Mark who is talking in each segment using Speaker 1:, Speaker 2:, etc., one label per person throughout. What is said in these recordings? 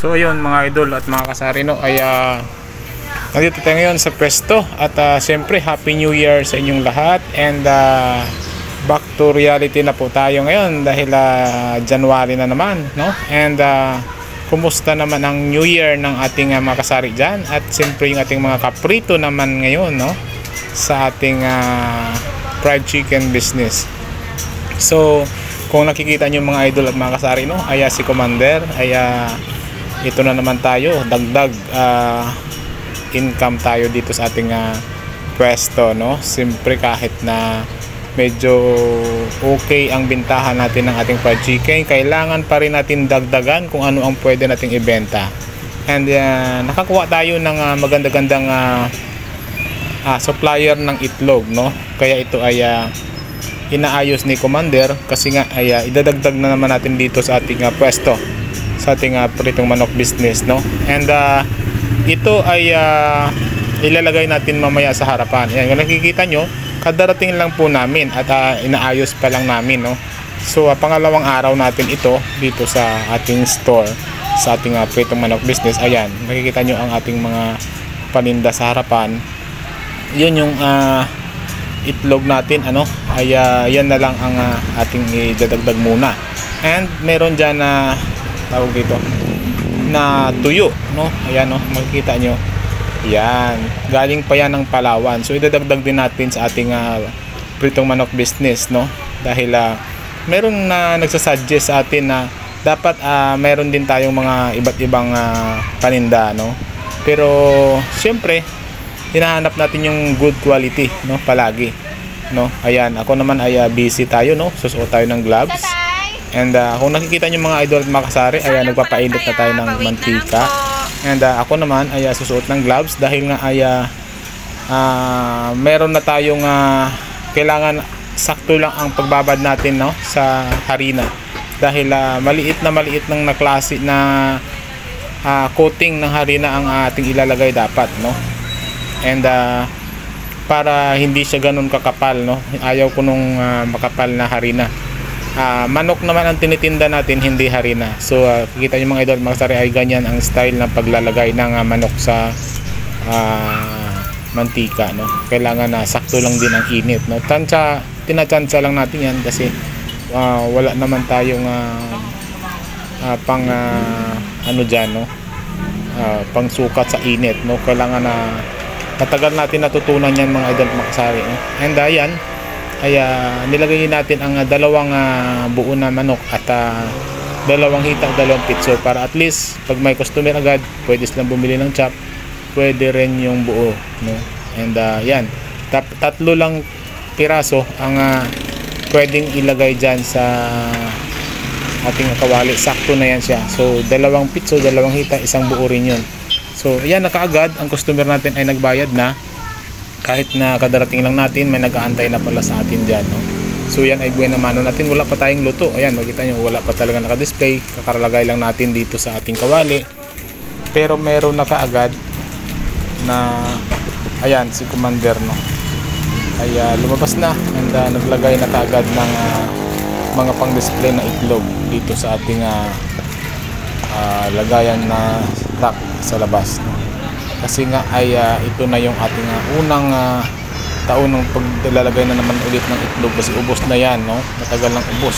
Speaker 1: So ayun mga idol at mga kasari, no, ay nandito tayo ngayon sa pwesto at siyempre Happy New Year sa inyong lahat, and back to reality na po tayo ngayon dahil January na naman, no? And kumusta naman ang New Year ng ating mga kasari dyan, at siyempre yung ating mga kaprito naman ngayon, no, sa ating fried chicken business. So kung nakikita nyo mga idol at mga kasari, no, ay si Commander ay ito na naman tayo, dagdag income tayo dito sa ating pwesto, no. Siyempre kahit na medyo okay ang bintahan natin ng ating fried chicken, kailangan pa rin natin dagdagan kung ano ang pwede nating ibenta. And nakakuha tayo ng maganda-gandang supplier ng itlog, no. Kaya ito ay inaayos ni Commander kasi nga ay idadagdag na naman natin dito sa ating pwesto, sa ating pritong manok business, no. And ito ay ilalagay natin mamaya sa harapan. Yan, kung nakikita nyo, kadarating lang po namin at inaayos pa lang namin, no. So pangalawang araw natin ito dito sa ating store, sa ating pritong manok business. Ayan, nakikita nyo ang ating mga paninda sa harapan. Yun yung itlog natin, ano, ay yan na lang ang ating idadagdag muna. And meron dyan na tawag dito na tuyo, no. Ayan, no, makikita nyo, yan, galing pa yan ng Palawan. So idadagdag din natin sa ating pritong manok business, no, dahil meron na nagsasuggest sa atin na dapat meron din tayong mga iba't ibang paninda, no. Pero siyempre hinahanap natin yung good quality, no, palagi, no. Ayan, ako naman ay busy tayo, no, susuot tayo ng gloves. And kung nakikita nyo mga idol at mga kasari, ay nagpapainit na tayo ng mantika. And ako naman ay susuot ng gloves dahil nga ay meron na tayong kailangan sakto lang ang pagbabad natin, no, sa harina. Dahil maliit ng naklase na coating ng harina ang ating ilalagay dapat, no. And para hindi siya ganun kakapal, no, ayaw ko nung makapal na harina. Manok naman ang tinitinda natin, hindi harina. So kita nyo mga idol, mga kasari, ay ganyan ang style ng paglalagay ng manok sa mantika, no. Kailangan na sakto lang din ang init, no. Tinatsansa lang natin yan kasi wala naman tayong pang ano dyan, no, pang sukat sa init, no. Kailangan na matagal natin natutunan yan mga idol, mga kasari, no? And ayan ay nilagay natin ang dalawang buo na manok at dalawang hita, dalawang pitso, para at least pag may customer agad, pwede silang bumili ng chop, pwede rin yung buo, no. And yan, tatlo lang piraso ang pwedeng ilagay dyan sa ating kawali, sakto na yan siya. So dalawang pitso, dalawang hita, isang buo rin yun. So yan, nakaagad ang customer natin ay nagbayad na, kahit na kadarating lang natin, may nag-aantay na pala sa atin dyan, no? So yan ay buwan na mano natin, wala pa tayong luto. Ayan, makita nyo, wala pa talaga naka-display, kakaralagay lang natin dito sa ating kawali. Pero meron na kaagad na, ayan, si Commander, no, ay lumabas na, and naglagay na kaagad ng mga pang-display na itlog dito sa ating lagayan na rack sa labas, no? Kasi nga ay ito na yung ating unang taon ng paglalagay na naman ulit ng itlog, kasi ubos na yan, no. Matagal ng ubos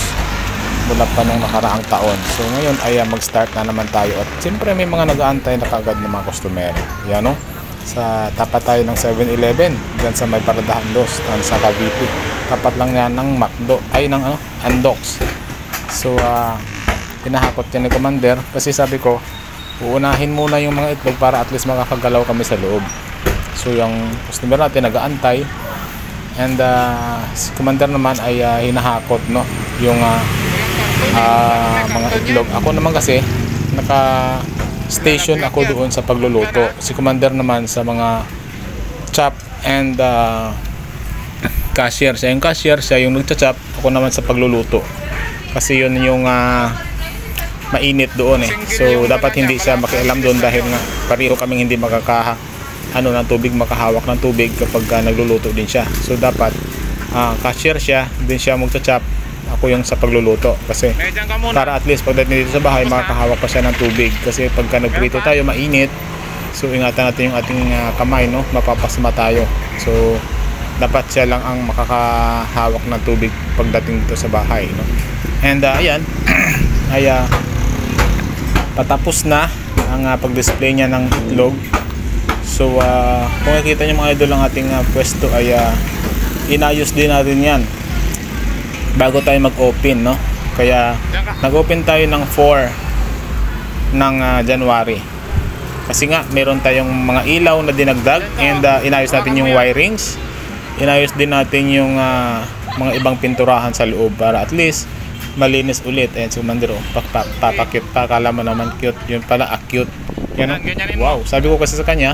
Speaker 1: mula pa nung nakaraang taon. So ngayon ay mag-start na naman tayo, at siyempre may mga nag-aantay na kaagad ng mga customer. Yan, no, sa tapat tayo ng 7-Eleven dyan sa may Paradahan Dos, sa Cavite. Tapat lang yan ng McDo, ay ng Andox. So hinahakot yan ni Commander kasi sabi ko, uunahin muna yung mga itlog para at least makakagalaw kami sa loob. So yung customer natin nag-aantay, and si Commander naman ay hinahakot, no, yung mga itlog. Ako naman kasi naka-station ako doon sa pagluluto. Si Commander naman sa mga chop and cashier. Siya yung cashier, siya yung nagcha-chop, ako naman sa pagluluto. Kasi yun yung mainit doon, eh. So dapat hindi siya makialam doon dahil nga pareho kaming hindi ng tubig, makahawak ng tubig kapag nagluluto din siya. So dapat cashier siya, din siya magcha-chop, ako ko yung sa pagluluto kasi para at least pagdating dito sa bahay makakahawak pa siya ng tubig kasi pagka nagprito tayo mainit, so ingatan natin yung ating kamay, no, mapapasma tayo. So dapat siya lang ang makakahawak ng tubig pagdating dito sa bahay, no. And ayan ay patapos na ang pag-display niya ng itlog. So kung nakikita niyo mga idol, ang ating pwesto ay inayos din natin yan bago tayo mag-open, no. Kaya nag-open tayo ng 4 ng January kasi nga meron tayong mga ilaw na dinagdag, and inayos natin yung wirings, inayos din natin yung mga ibang pinturahan sa loob para at least malinis ulit. Ayan si Commander, papakit pa, kala mo naman cute, yun pala cute. Yan, wow, sabi ko kasi sa kanya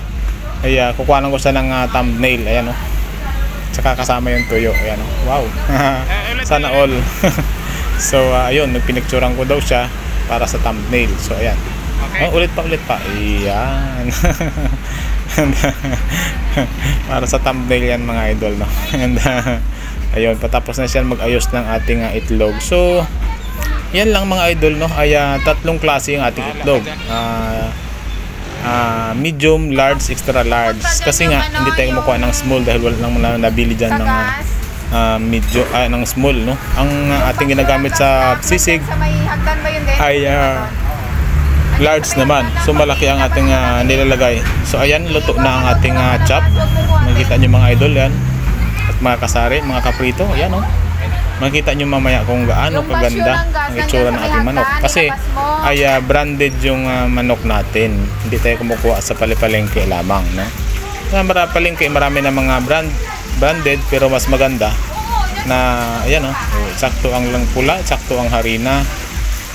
Speaker 1: ay kukuhanan ko siya ng thumbnail, ayan, tsaka kasama yung tuyo, ayan, wow. Sana all. So ayun, nagpinicturean ko daw siya para sa thumbnail, so ayan. Ulit pa, ayan. Para sa thumbnail yan mga idol, no. And ayun, patapos na siya mag-ayos ng ating itlog. So yan lang mga idol, no, ay tatlong klase yung ating itlog, medium, large, extra large, kasi nga hindi tayo kumukuha ng small dahil wala lang nabili dyan ng medium, ng small, no. Ang ating ginagamit sa sisig ay large naman, so malaki ang ating nilalagay. So ayan, luto na ang ating chop. Makikita nyo mga idol yan, at mga kasari, mga kaprito, ayan, makikita nyo mamaya kung gaano kaganda ang itsura ng ating manok kasi ay branded yung manok natin, hindi tayo kumukuha sa palipalengke lamang, no. Palengke marami na mga branded pero mas maganda na ayan, sakto ang lang pula, sakto ang harina.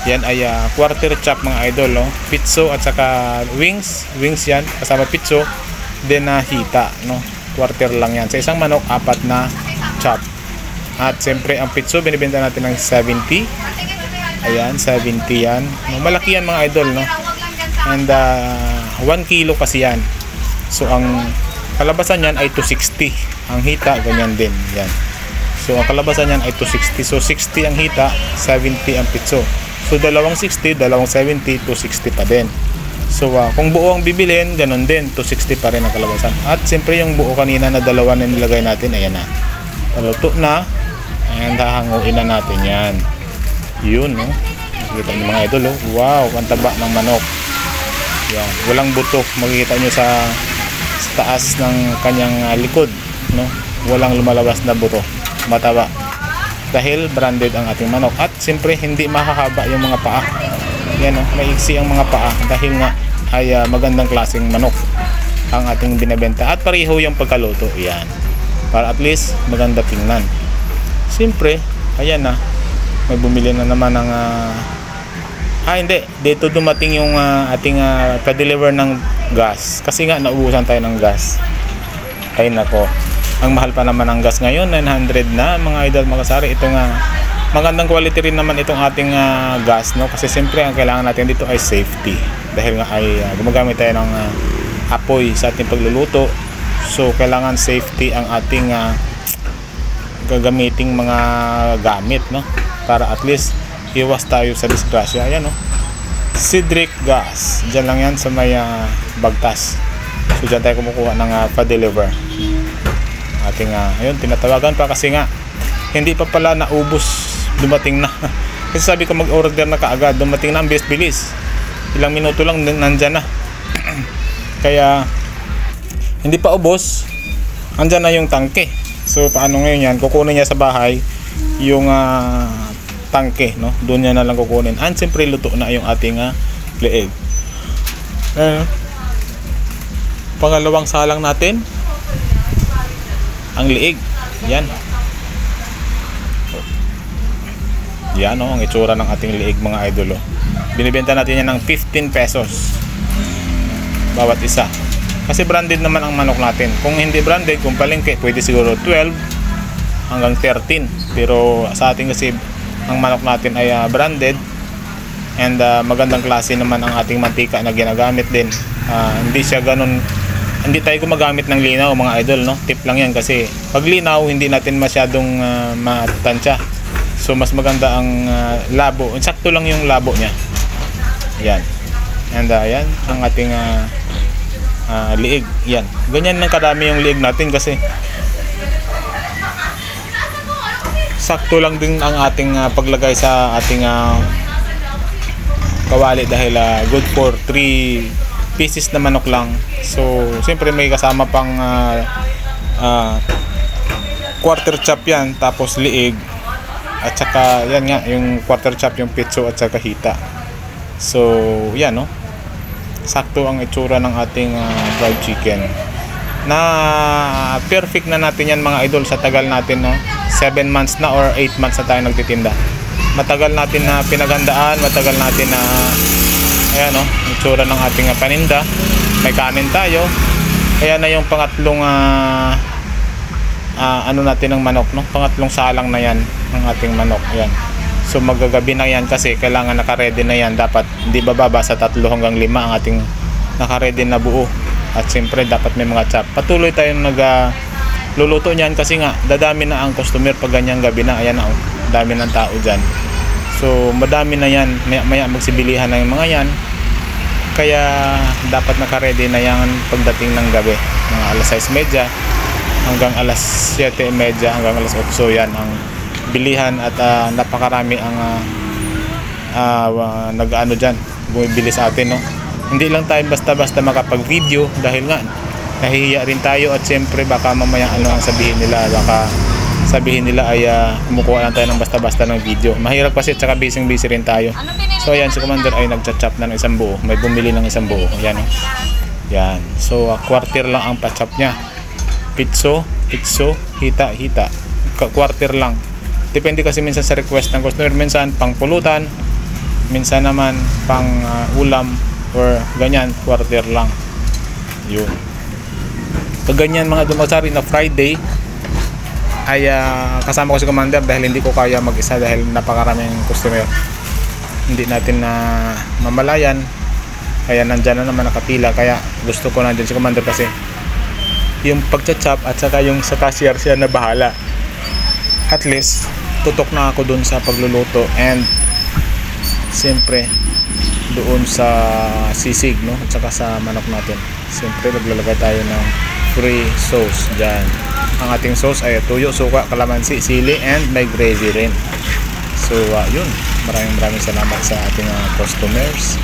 Speaker 1: Yan ay quarter chop mga idol, no. Pitso at saka wings yan kasama pitso, then hita, no. Quarter lang yan sa isang manok, 4 na chop. At siyempre ang pitso binibenta natin ng 70. Ayan, 70 yan, no, malaki yan mga idol, no. And 1 kilo kasi yan, so ang kalabasan yan ay 260, ang hita ganyan din yan. So ang kalabasan yan ay 260, so 60 ang hita, 70 ang pitso. So dalawang 60, dalawang 70, 260 pa din. So kung buo ang bibilhin, ganun din, 260 pa rin ang kalabasan. At siyempre yung buo kanina na dalawa na nilagay natin, ayan na, paluto na, and hahanguin na natin yan. Yun, no. Makikita nyo mga idol, wow, ang taba ng manok. Yan, walang buto, makikita nyo sa taas ng kanyang likod, no. Walang lumalabas na buto, mataba dahil branded ang ating manok. At siyempre hindi mahahaba yung mga paa, yan, maiksi ang mga paa dahil nga ay magandang klaseng manok ang ating binebenta, at pareho yung pagkaluto, yan, para at least maganda tingnan. Siyempre ayan na, may bumili na naman ng hindi, dito dumating yung ating pa-deliver ng gas kasi nga naubusan tayo ng gas. Ay nako, ang mahal pa naman ang gas ngayon, 900 na mga idol, mga kasari. Ito nga, magandang quality rin naman itong ating gas, no, kasi siyempre ang kailangan natin dito ay safety dahil nga ay gumagamit tayo ng apoy sa ating pagluluto. So kailangan safety ang ating gagamiting mga gamit, no, para at least iwas tayo sa disgrasya. Ayan, no, Cedric Gas, dyan lang yan sa may Bagtas. So dyan tayo kumukuha ng pa-deliver ating ayun, tinatawagan pa kasi nga hindi pa pala naubos, dumating na. Kasi sabi ko mag-order na kaagad, dumating na ang bilis-bilis, ilang minuto lang nandyan na. Kaya hindi pa ubos, andyan na yung tangke. So paano ngayon yan, kukunin niya sa bahay yung tangke, no, doon niya na lang kukunin. And siyempre luto na yung ating leeg. Pangalawang salang natin ang liig, yan. Yan, ang itsura ng ating liig mga idol, binibenta natin yan ng 15 pesos bawat isa kasi branded naman ang manok natin. Kung hindi branded, kung palengke, pwede siguro 12 hanggang 13, pero sa ating kasi ang manok natin ay branded, and magandang klase naman ang ating mantika na ginagamit din. Hindi siya ganun, hindi tayo gumagamit ng linaw mga idol, no. Tip lang yan kasi pag linaw hindi natin masyadong matansya. So mas maganda ang labo. Sakto lang yung labo niya. Yan. And yan ang ating liig. Yan. Ganyan lang kadami yung liig natin kasi sakto lang din ang ating paglagay sa ating kawali dahil good for 3 pieces na manok lang. So siyempre may kasama pang quarter chop yan, tapos liig, at saka yan nga yung quarter chop, yung pitso at saka hita. So yan, no, sakto ang itsura ng ating fried chicken na perfect na natin yan mga idol sa tagal natin, no? 7 months na or 8 months na tayo nagtitinda. Matagal natin na pinaghandaan, matagal natin na ayan, no, itsura ng ating paninda. May kanin tayo. Ayan na yung pangatlong ano natin ng manok, no? Pangatlong salang na yan ng ating manok. Ayan. So magagabi na yan kasi kailangan naka-ready na yan. Dapat hindi bababa sa 3 hanggang 5 ang ating naka-ready na buo. At siyempre dapat may mga chop. Patuloy tayong luluto niyan kasi nga dadami na ang customer pag ganyang gabi na. Ayan na, oh, dami ng tao dyan. So madami na yan, maya magsibilihan na yung mga yan. Kaya dapat naka-ready na yan pagdating ng gabi, mga alas 6:30 hanggang alas 7:30 hanggang alas 8. Yan ang bilihan at napakarami ang nag-ano dyan, bumibili sa atin, no? Hindi lang tayo basta-basta makapag-video dahil nga nahihiya rin tayo at siyempre baka mamaya ano ang sabihin nila, baka sabihin nila ay kumukuha lang tayo ng basta-basta ng video. Mahirap kasi at saka busy rin tayo. So ayan, si Commander ay nagcha-chop na ng isang buo. May bumili ng isang buo. Ayan, oh. Yan. So quarter lang ang pa-chop niya. Pitso, hita. Quarter lang. Depende kasi minsan sa request ng customer. Minsan pang pulutan, minsan naman pang ulam or ganyan, quarter lang. Yun. Pag ganyan mga dumasari na Friday ay kasama ko si Commander dahil hindi ko kaya mag-isa dahil napakaraming customer. Hindi natin na mamalayan, kaya nandyan na naman nakapila. Kaya gusto ko nandyan si Commander kasi yung pagcha-chop at saka yung sa cashier siya na bahala. At least tutok na ako dun sa pagluluto and siyempre doon sa sisig, no, at saka sa manok natin. Siyempre maglalagay tayo ng free sauce dyan. Ang ating sauce ay tuyo, suka, kalamansi, sili, and may gravy rin. So yun, maraming salamat sa ating customers.